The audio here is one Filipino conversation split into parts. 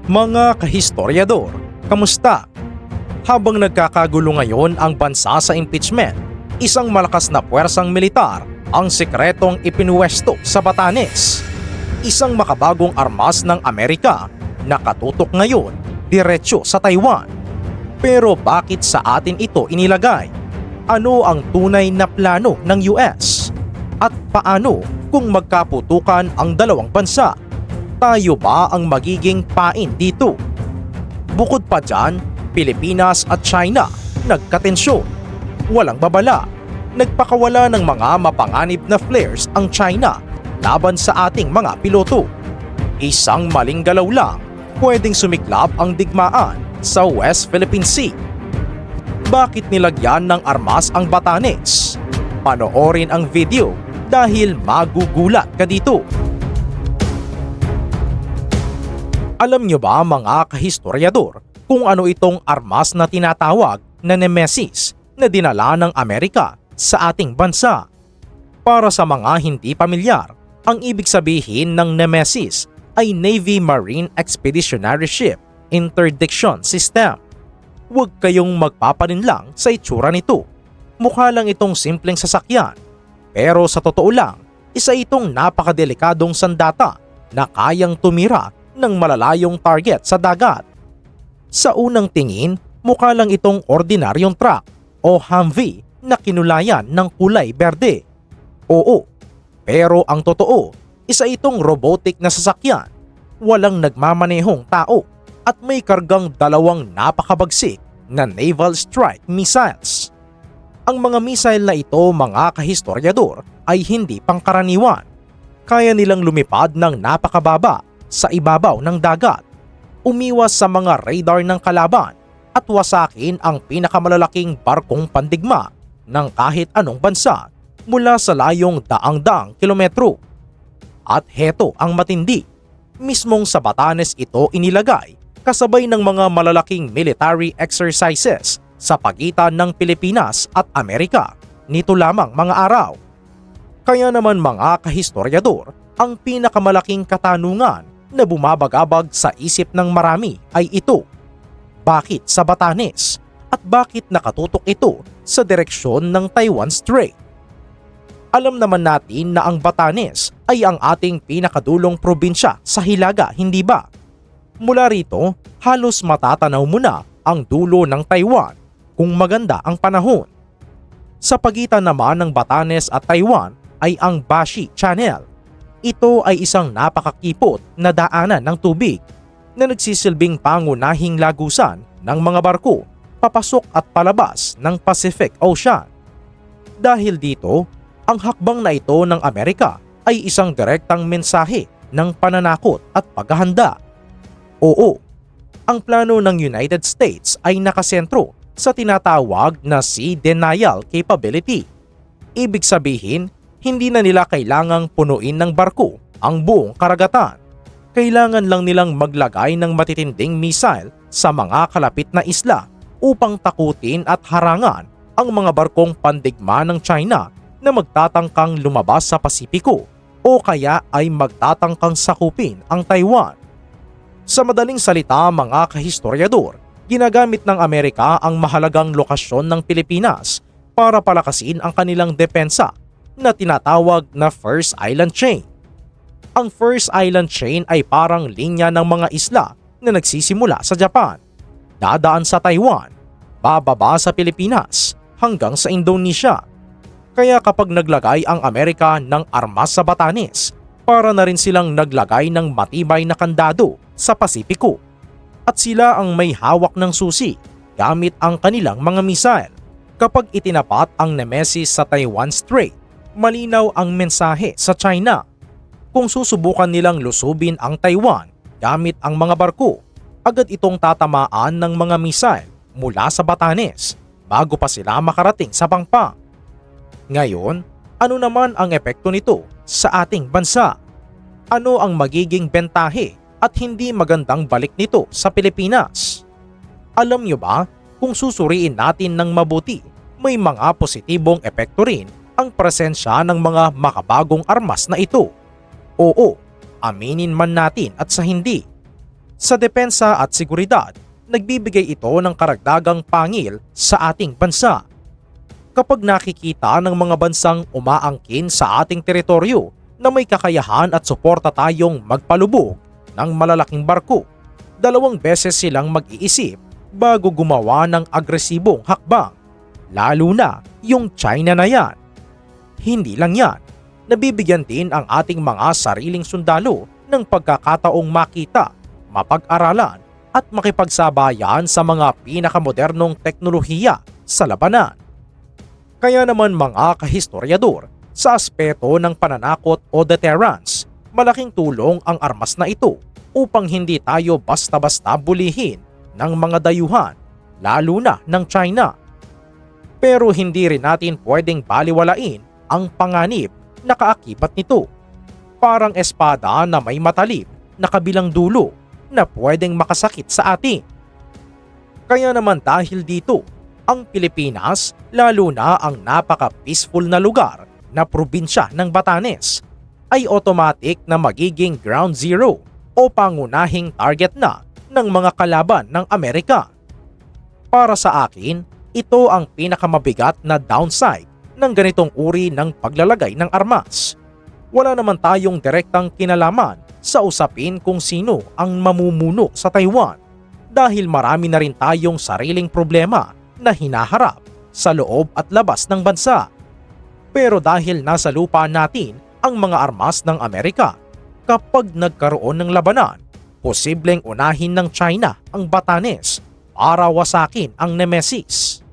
Mga kahistoryador, kamusta? Habang nagkakagulo ngayon ang bansa sa impeachment, isang malakas na puwersang militar ang sikretong ipinuwesto sa Batanes. Isang makabagong armas ng Amerika na katutok ngayon diretso sa Taiwan. Pero bakit sa atin ito inilagay? Ano ang tunay na plano ng US? At paano kung magkaputukan ang dalawang bansa? Tayo ba ang magiging pain dito? Bukod pa dyan, Pilipinas at China nagkatensyon. Walang babala, nagpakawala ng mga mapanganib na flares ang China laban sa ating mga piloto. Isang maling galaw lang, pwedeng sumiklab ang digmaan sa West Philippine Sea. Bakit nilagyan ng armas ang Batanes? Panoorin ang video dahil magugulat ka dito. Alam nyo ba mga kahistoryador kung ano itong armas na tinatawag na Nemesis na dinala ng Amerika sa ating bansa? Para sa mga hindi pamilyar, ang ibig sabihin ng Nemesis ay Navy Marine Expeditionary Ship Interdiction System. Huwag kayong magpapalinlang sa itsura nito. Mukha lang itong simpleng sasakyan. Pero sa totoo lang, isa itong napakadelikadong sandata na kayang tumira ng malalayong target sa dagat. Sa unang tingin, mukha lang itong ordinaryong truck o Humvee na kinulayan ng kulay berde. Oo, pero ang totoo, isa itong robotic na sasakyan, walang nagmamanehong tao at may kargang dalawang napakabagsik na naval strike missiles. Ang mga missile na ito mga kahistoryador ay hindi pangkaraniwan. Kaya nilang lumipad ng napakababa sa ibabaw ng dagat, umiwas sa mga radar ng kalaban at wasakin ang pinakamalalaking barkong pandigma ng kahit anong bansa mula sa layong daang-daang kilometro. At heto ang matindi, mismong sa Batanes ito inilagay kasabay ng mga malalaking military exercises sa pagitan ng Pilipinas at Amerika nito lamang mga araw. Kaya naman mga kahistoryador, ang pinakamalaking katanungan na bumabagabag sa isip ng marami ay ito. Bakit sa Batanes? At bakit nakatutok ito sa direksyon ng Taiwan Strait? Alam naman natin na ang Batanes ay ang ating pinakadulong probinsya sa Hilaga, hindi ba? Mula rito, halos matatanaw mo na ang dulo ng Taiwan kung maganda ang panahon. Sa pagitan naman ng Batanes at Taiwan ay ang Bashi Channel. Ito ay isang napakakipot na daanan ng tubig na nagsisilbing pangunahing lagusan ng mga barko papasok at palabas ng Pacific Ocean. Dahil dito, ang hakbang na ito ng Amerika ay isang direktang mensahe ng pananakot at paghahanda. Oo, ang plano ng United States ay nakasentro sa tinatawag na Sea Denial Capability. Ibig sabihin, hindi na nila kailangang punuin ng barko ang buong karagatan. Kailangan lang nilang maglagay ng matitinding missile sa mga kalapit na isla upang takutin at harangan ang mga barkong pandigma ng China na magtatangkang lumabas sa Pasipiko o kaya ay magtatangkang sakupin ang Taiwan. Sa madaling salita mga kahistoryador, ginagamit ng Amerika ang mahalagang lokasyon ng Pilipinas para palakasin ang kanilang depensa na tinatawag na First Island Chain. Ang First Island Chain ay parang linya ng mga isla na nagsisimula sa Japan, dadaan sa Taiwan, bababa sa Pilipinas hanggang sa Indonesia. Kaya kapag naglagay ang Amerika ng armas sa Batanes, para na rin silang naglagay ng matibay na kandado sa Pasipiko. At sila ang may hawak ng susi gamit ang kanilang mga missile. Kapag itinapat ang Nemesis sa Taiwan Strait, malinaw ang mensahe sa China. Kung susubukan nilang lusubin ang Taiwan gamit ang mga barko, agad itong tatamaan ng mga missile mula sa Batanes bago pa sila makarating sa Pangpang. Ngayon, ano naman ang epekto nito sa ating bansa? Ano ang magiging bentahe at hindi magandang balik nito sa Pilipinas? Alam nyo ba, kung susuriin natin ng mabuti, may mga positibong epekto rin ang presensya ng mga makabagong armas na ito. Oo, aminin man natin at sa hindi. Sa depensa at seguridad, nagbibigay ito ng karagdagang pangil sa ating bansa. Kapag nakikita ng mga bansang umaangkin sa ating teritoryo na may kakayahan at suporta tayong magpalubog ng malalaking barko, 2 beses silang mag-iisip bago gumawa ng agresibong hakbang, lalo na yung China na yan. Hindi lang yan, nabibigyan din ang ating mga sariling sundalo ng pagkakataong makita, mapag-aralan at makipagsabayan sa mga pinakamodernong teknolohiya sa labanan. Kaya naman mga kahistoryador, sa aspeto ng pananakot o deterrence, malaking tulong ang armas na ito upang hindi tayo basta-basta bulihin ng mga dayuhan, lalo na ng China. Pero hindi rin natin pwedeng baliwalain ang panganib na kaakibat nito. Parang espada na may matalib na kabilang dulo na pwedeng makasakit sa atin. Kaya naman dahil dito, ang Pilipinas, lalo na ang napaka-peaceful na lugar na probinsya ng Batanes, ay automatic na magiging ground zero o pangunahing target na ng mga kalaban ng Amerika. Para sa akin, ito ang pinakamabigat na downside ng ganitong uri ng paglalagay ng armas. Wala naman tayong direktang kinalaman sa usapin kung sino ang mamumuno sa Taiwan dahil marami na rin tayong sariling problema na hinaharap sa loob at labas ng bansa. Pero dahil nasa lupa natin ang mga armas ng Amerika, kapag nagkaroon ng labanan, posibleng unahin ng China ang Batanes para wasakin ang Nemesis.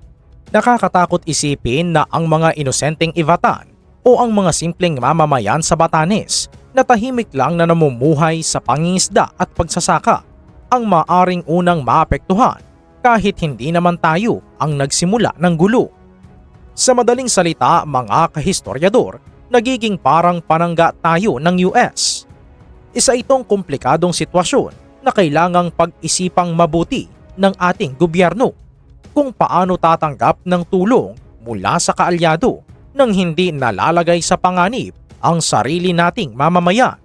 Nakakatakot isipin na ang mga inosenteng Ivatan o ang mga simpleng mamamayan sa Batanes na tahimik lang na namumuhay sa pangingisda at pagsasaka ang maaring unang maapektuhan kahit hindi naman tayo ang nagsimula ng gulo. Sa madaling salita mga kahistoryador, nagiging parang panangga tayo ng US. Isa itong komplikadong sitwasyon na kailangang pag-isipang mabuti ng ating gobyerno kung paano tatanggap ng tulong mula sa kaalyado nang hindi nalalagay sa panganib ang sarili nating mamamayan.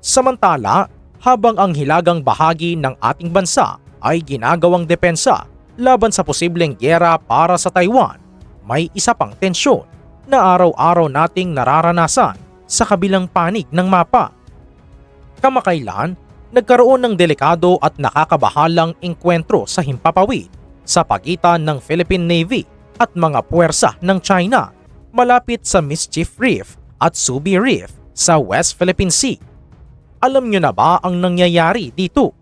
Samantala, habang ang hilagang bahagi ng ating bansa ay ginagawang depensa laban sa posibleng gyera para sa Taiwan, may isa pang tensyon na araw-araw nating nararanasan sa kabilang panig ng mapa. Kamakailan, nagkaroon ng delikado at nakakabahalang engkwentro sa himpapawid sa pagitan ng Philippine Navy at mga puwersa ng China malapit sa Mischief Reef at Subi Reef sa West Philippine Sea. Alam nyo na ba ang nangyayari dito?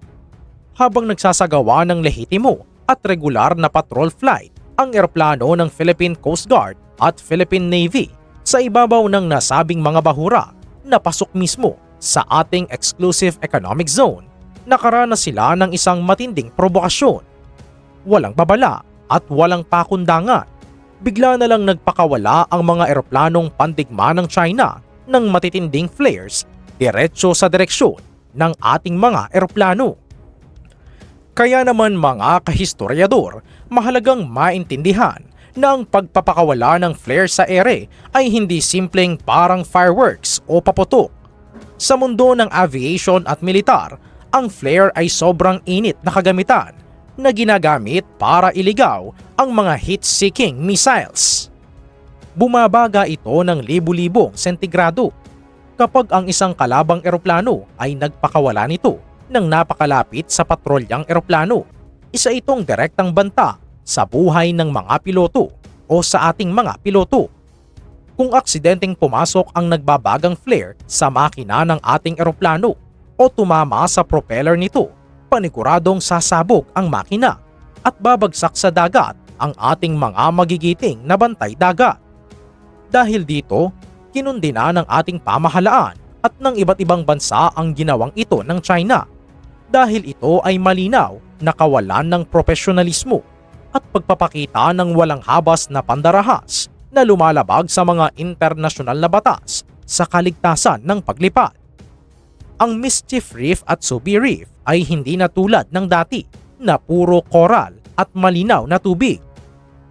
Habang nagsasagawa ng lehitimo at regular na patrol flight ang eroplano ng Philippine Coast Guard at Philippine Navy sa ibabaw ng nasabing mga bahura na pasok mismo sa ating exclusive economic zone, nakaranas sila ng isang matinding provokasyon. Walang babala at walang pakundangan. Bigla na lang nagpakawala ang mga eroplanong pandigma ng China ng matitinding flares diretso sa direksyon ng ating mga eroplano. Kaya naman mga kahistoryador, mahalagang maintindihan na ang pagpapakawala ng flare sa ere ay hindi simpleng parang fireworks o paputok. Sa mundo ng aviation at militar, ang flare ay sobrang init na kagamitan na ginagamit para iligaw ang mga heat-seeking missiles. Bumabaga ito ng libu-libong sentigrado kapag ang isang kalabang eroplano ay nagpakawala nito ng napakalapit sa patrolyang eroplano. Isa itong direktang banta sa buhay ng mga piloto o sa ating mga piloto. Kung aksidenteng pumasok ang nagbabagang flare sa makina ng ating eroplano o tumama sa propeller nito, paniguradong sasabog ang makina at babagsak sa dagat ang ating mga magigiting na bantay dagat. Dahil dito, kinundina ng ating pamahalaan at ng iba't ibang bansa ang ginawang ito ng China dahil ito ay malinaw na kawalan ng profesionalismo at pagpapakita ng walang habas na pandarahas na lumalabag sa mga internasyonal na batas sa kaligtasan ng paglipad. Ang Mischief Reef at Subi Reef ay hindi na tulad ng dati na puro coral at malinaw na tubig.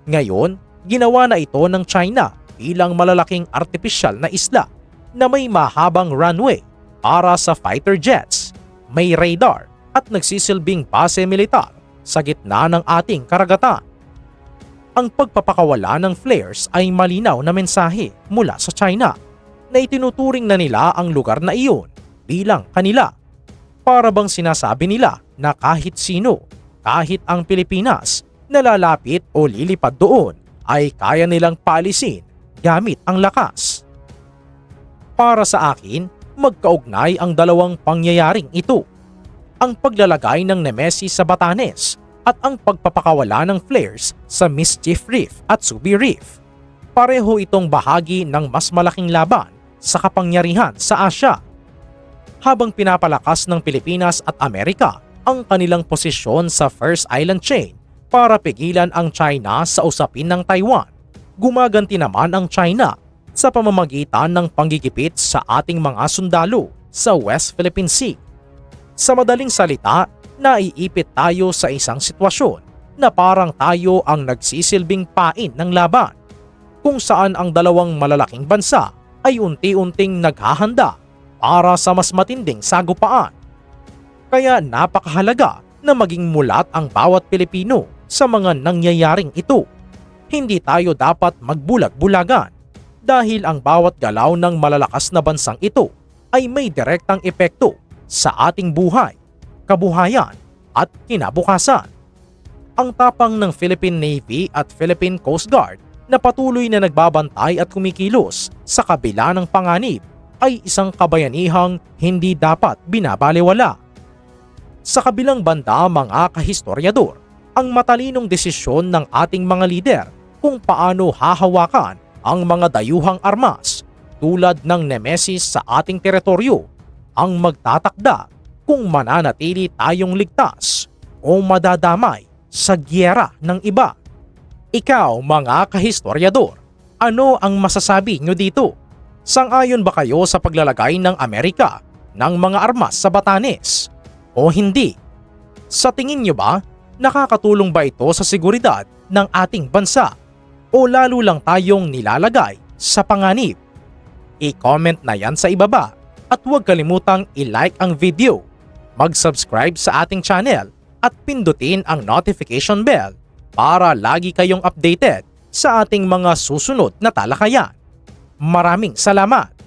Ngayon, ginawa na ito ng China bilang malalaking artipisyal na isla na may mahabang runway para sa fighter jets, may radar at nagsisilbing base militar sa gitna ng ating karagatan. Ang pagpapakawala ng flares ay malinaw na mensahe mula sa China na itinuturing na nila ang lugar na iyon bilang kanila. Para bang sinasabi nila na kahit sino, kahit ang Pilipinas, na lalapit o lilipad doon ay kaya nilang paalisin gamit ang lakas. Para sa akin, magkaugnay ang dalawang pangyayaring ito. Ang paglalagay ng Nemesis sa Batanes at ang pagpapakawala ng flares sa Mischief Reef at Subi Reef. Pareho itong bahagi ng mas malaking laban sa kapangyarihan sa Asya. Habang pinapalakas ng Pilipinas at Amerika ang kanilang posisyon sa First Island Chain para pigilan ang China sa usapin ng Taiwan, gumaganti naman ang China sa pamamagitan ng panggigipit sa ating mga sundalo sa West Philippine Sea. Sa madaling salita, naiipit tayo sa isang sitwasyon na parang tayo ang nagsisilbing pain ng laban, kung saan ang dalawang malalaking bansa ay unti-unting naghahanda para sa mas matinding sagupaan. Kaya napakahalaga na maging mulat ang bawat Pilipino sa mga nangyayaring ito. Hindi tayo dapat magbulag-bulagan dahil ang bawat galaw ng malalakas na bansang ito ay may direktang epekto sa ating buhay, kabuhayan at kinabukasan. Ang tapang ng Philippine Navy at Philippine Coast Guard na patuloy na nagbabantay at kumikilos sa kabila ng panganib ay isang kabayanihang hindi dapat binabalewala. Sa kabilang banda, mga kahistoryador, ang matalinong desisyon ng ating mga lider kung paano hahawakan ang mga dayuhang armas tulad ng Nemesis sa ating teritoryo ang magtatakda kung mananatili tayong ligtas o madadamay sa giyera ng iba. Ikaw, mga kahistoryador, ano ang masasabi nyo dito? Sang-ayon ba kayo sa paglalagay ng Amerika ng mga armas sa Batanes? O hindi? Sa tingin nyo ba, nakakatulong ba ito sa seguridad ng ating bansa? O lalo lang tayong nilalagay sa panganib? I-comment na yan sa ibaba at huwag kalimutang i-like ang video, mag-subscribe sa ating channel at pindutin ang notification bell para lagi kayong updated sa ating mga susunod na talakayan. Maraming salamat!